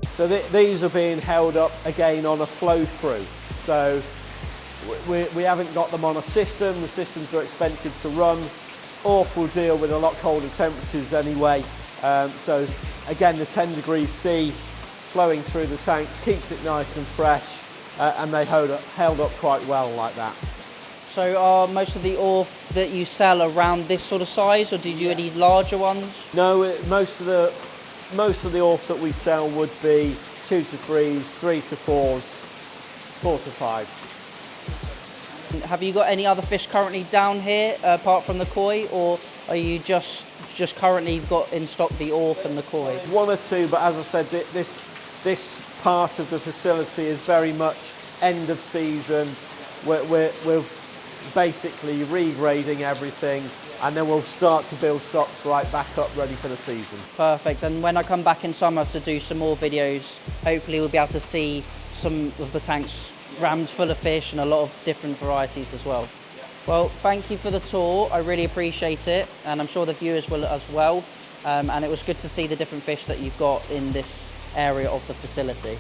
[SPEAKER 3] So these are being held up again on a flow through. So we haven't got them on a system. The systems are expensive to run. Orf will deal with a lot colder temperatures anyway. So again, the 10 degrees C flowing through the tanks keeps it nice and fresh, and they held up quite well like that.
[SPEAKER 1] So are most of the orf that you sell around this sort of size, or did you any larger ones?
[SPEAKER 3] No, most of the orf that we sell would be 2 to 3s, 3 to 4s, 4 to 5s.
[SPEAKER 1] Have you got any other fish currently down here apart from the koi, or are you just currently got in stock the orf and the koi?
[SPEAKER 3] One or two, but as I said, this part of the facility is very much end of season. We're basically regrading everything, and then we'll start to build stocks right back up ready for the season.
[SPEAKER 1] Perfect. And when I come back in summer to do some more videos, hopefully we'll be able to see some of the tanks rammed full of fish and a lot of different varieties as well. Well, thank you for the tour. I really appreciate it, and I'm sure the viewers will as well. And it was good to see the different fish that you've got in this area of the facility.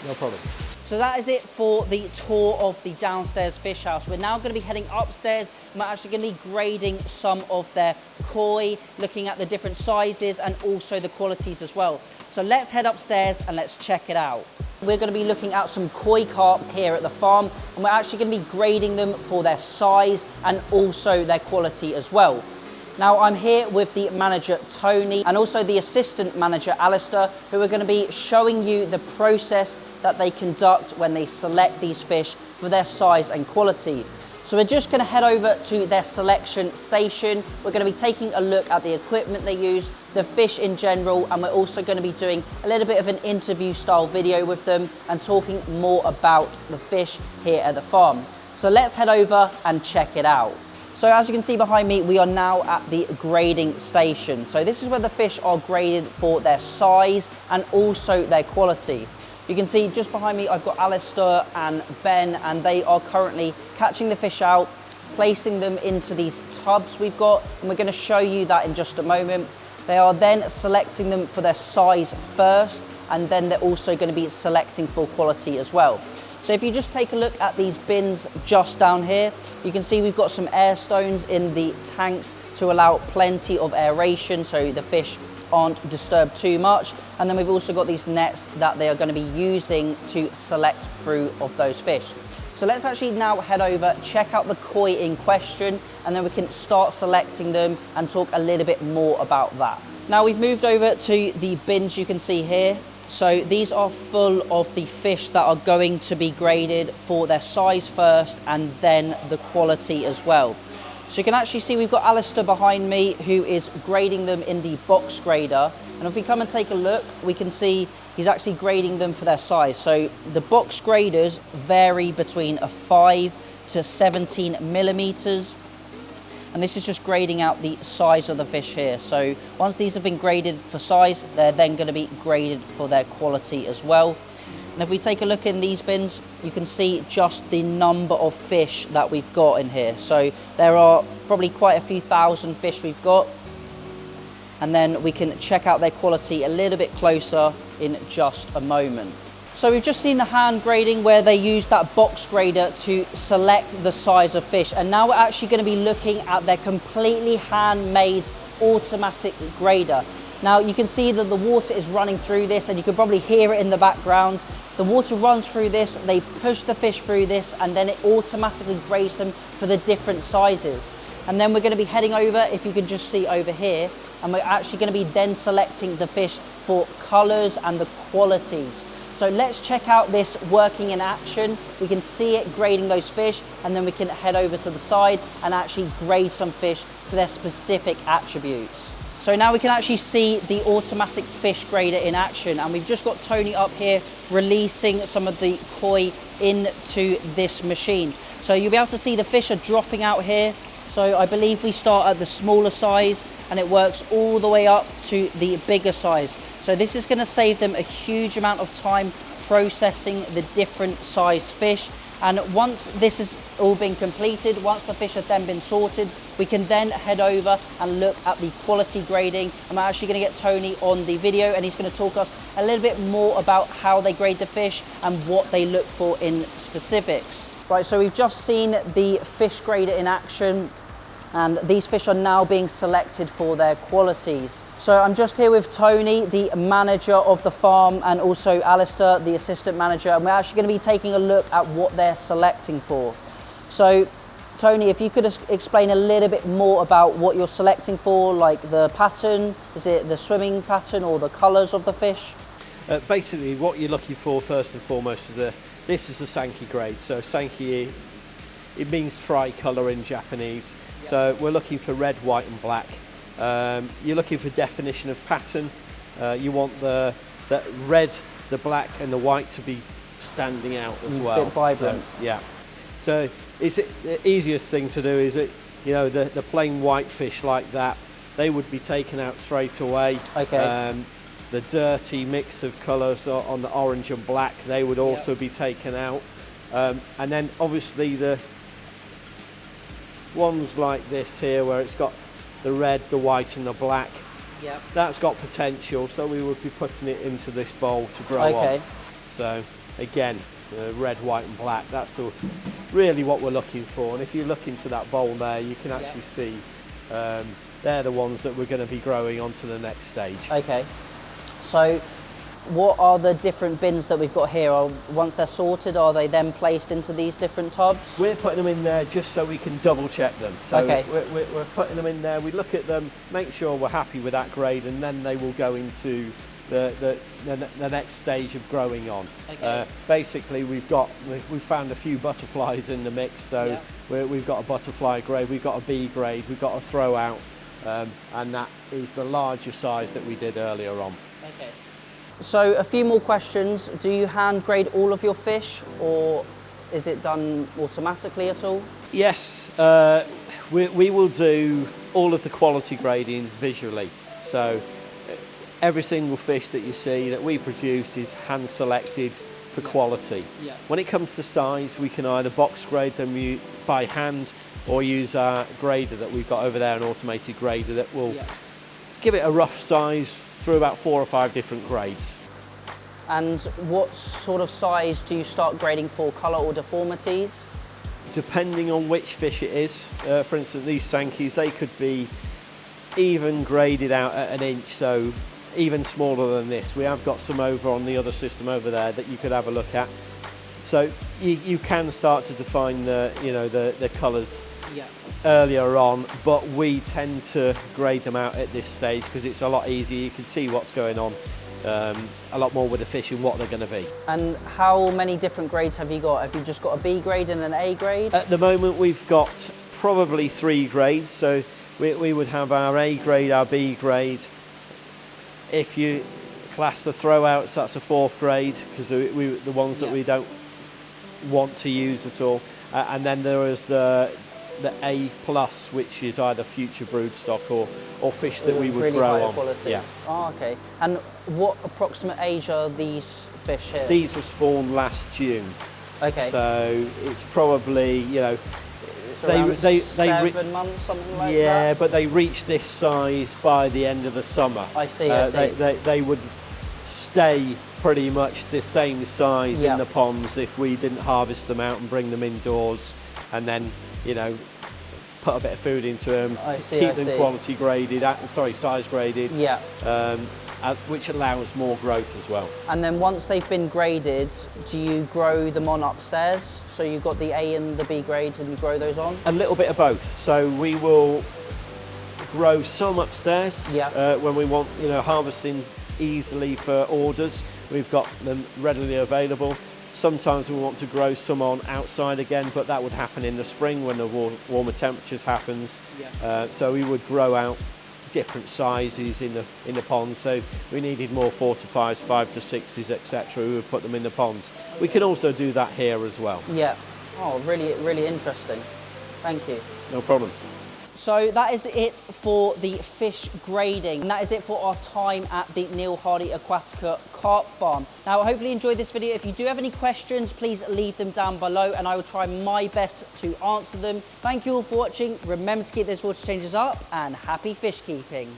[SPEAKER 3] No problem.
[SPEAKER 1] So that is it for the tour of the downstairs fish house. We're now going to be heading upstairs, and we're actually going to be grading some of their koi, looking at the different sizes and also the qualities as well. So let's head upstairs and let's check it out. We're going to be looking at some koi carp here at the farm, and we're actually going to be grading them for their size and also their quality as well. Now I'm here with the manager Tony and also the assistant manager Alistair, who are going to be showing you the process that they conduct when they select these fish for their size and quality. So we're just going to head over to their selection station. We're going to be taking a look at the equipment they use, the fish in general, and we're also going to be doing a little bit of an interview style video with them and talking more about the fish here at the farm. So let's head over and check it out. So as you can see behind me, we are now at the grading station. So this is where the fish are graded for their size and also their quality. You can see just behind me, I've got Alistair and Ben, and they are currently catching the fish out, placing them into these tubs we've got, and we're going to show you that in just a moment. They are then selecting them for their size first, and then they're also going to be selecting for quality as well. So if you just take a look at these bins just down here, you can see we've got some air stones in the tanks to allow plenty of aeration so the fish aren't disturbed too much. And then we've also got these nets that they are going to be using to select through of those fish. So let's actually now head over, check out the koi in question, and then we can start selecting them and talk a little bit more about that. Now we've moved over to the bins you can see here. So these are full of the fish that are going to be graded for their size first and then the quality as well. So you can actually see we've got Alistair behind me who is grading them in the box grader. And if we come and take a look, we can see he's actually grading them for their size. So the box graders vary between a 5 to 17 millimeters. and this is just grading out the size of the fish here. So once these have been graded for size, they're then going to be graded for their quality as well. And if we take a look in these bins, you can see just the number of fish that we've got in here. So there are probably quite a few thousand fish we've got. And then we can check out their quality a little bit closer in just a moment. So we've just seen the hand grading where they use that box grader to select the size of fish. And now we're actually going to be looking at their completely handmade automatic grader. Now you can see that the water is running through this, and you can probably hear it in the background. The water runs through this, they push the fish through this, and then it automatically grades them for the different sizes. And then we're going to be heading over, if you can just see over here, and we're actually going to be then selecting the fish for colours and the qualities. So let's check out this working in action. We can see it grading those fish, and then we can head over to the side and actually grade some fish for their specific attributes. So now we can actually see the automatic fish grader in action, and we've just got Tony up here releasing some of the koi into this machine. So you'll be able to see the fish are dropping out here. So I believe we start at the smaller size and it works all the way up to the bigger size. So this is going to save them a huge amount of time processing the different sized fish. And once this has all been completed, once the fish have then been sorted, we can then head over and look at the quality grading. I'm actually going to get Tony on the video, and he's going to talk us a little bit more about how they grade the fish and what they look for in specifics. Right, so we've just seen the fish grader in action, and these fish are now being selected for their qualities. So I'm just here with Tony, the manager of the farm, and also Alistair, the assistant manager, and we're actually going to be taking a look at what they're selecting for. So Tony, if you could explain a little bit more about what you're selecting for, like the pattern, is it the swimming pattern or the colours of the fish?
[SPEAKER 3] Basically what you're looking for first and foremost is this is a Sankey grade. So Sankey, it means tricolour in Japanese. So we're looking for red, white and black. You're looking for definition of pattern. You want the red, the black and the white to be standing out as well.
[SPEAKER 1] A bit vibrant.
[SPEAKER 3] So, yeah. So the easiest thing to do is the plain white fish like that, they would be taken out straight away.
[SPEAKER 1] Okay.
[SPEAKER 3] The dirty mix of colours on the orange and black, they would also be taken out. And then obviously the ones like this here where it's got the red, the white and the black, that's got potential, so we would be putting it into this bowl to grow on. So again, red, white and black, that's really what we're looking for. And if you look into that bowl there, you can actually see they're the ones that we're going to be growing on to the next stage.
[SPEAKER 1] Okay, so what are the different bins that we've got here? Once they're sorted, are they then placed into these different tubs?
[SPEAKER 3] We're putting them in there just so we can double check them. So we're putting them in there, we look at them, make sure we're happy with that grade, and then they will go into the next stage of growing on.
[SPEAKER 1] Okay.
[SPEAKER 3] Basically we've found a few butterflies in the mix, so we've got a butterfly grade, we've got a B grade, we've got a throw out, and that is the larger size that we did earlier on.
[SPEAKER 1] Okay. So a few more questions. Do you hand grade all of your fish, or is it done automatically at all?
[SPEAKER 3] Yes, we will do all of the quality grading visually. So every single fish that you see that we produce is hand selected for quality. Yeah. When it comes to size, we can either box grade them by hand or use our grader that we've got over there, an automated grader that will give it a rough size through about 4 or 5 different grades.
[SPEAKER 1] And what sort of size do you start grading for, colour or deformities?
[SPEAKER 3] Depending on which fish it is. For instance, these Sankeys, they could be even graded out at 1 inch, so even smaller than this. We have got some over on the other system over there that you could have a look at. So you can start to define the colours earlier on, but we tend to grade them out at this stage because it's a lot easier. You can see what's going on a lot more with the fish and what they're going to be.
[SPEAKER 1] And how many different grades have you got? Have you just got a B grade and an A grade?
[SPEAKER 3] At the moment we've got probably 3 grades, so we would have our A grade, our B grade. If you class the throwouts, that's a 4th grade, because the ones that we don't want to use at all. And then there is the the A+, which is either future broodstock or fish that we would
[SPEAKER 1] really
[SPEAKER 3] grow
[SPEAKER 1] high
[SPEAKER 3] on.
[SPEAKER 1] quality.
[SPEAKER 3] Yeah.
[SPEAKER 1] Oh, okay. And what approximate age are these fish here?
[SPEAKER 3] These were spawned last June.
[SPEAKER 1] Okay.
[SPEAKER 3] So it's probably, you know,
[SPEAKER 1] Around 7 months, something like that?
[SPEAKER 3] Yeah, but they reach this size by the end of the summer.
[SPEAKER 1] I see, I see.
[SPEAKER 3] They would stay pretty much the same size in the ponds if we didn't harvest them out and bring them indoors and then, you know, put a bit of food into them, keep them quality graded, size graded, which allows more growth as well.
[SPEAKER 1] And then once they've been graded, do you grow them on upstairs? So you've got the A and the B grades and you grow those on?
[SPEAKER 3] A little bit of both. So we will grow some upstairs when we want, you know, harvesting easily for orders. We've got them readily available. Sometimes we want to grow some on outside again, but that would happen in the spring when the warmer temperatures happens. So we would grow out different sizes in the ponds. So if we needed more 4 to 5s, 5 to 6s, etc., we would put them in the ponds. We can also do that here as well.
[SPEAKER 1] Yeah. Oh, really, really interesting. Thank you.
[SPEAKER 3] No problem.
[SPEAKER 1] So that is it for the fish grading. And that is it for our time at the Neil Hardy Aquatica carp farm. Now, I hopefully you enjoyed this video. If you do have any questions, please leave them down below and I will try my best to answer them. Thank you all for watching. Remember to keep those water changes up and happy fish keeping.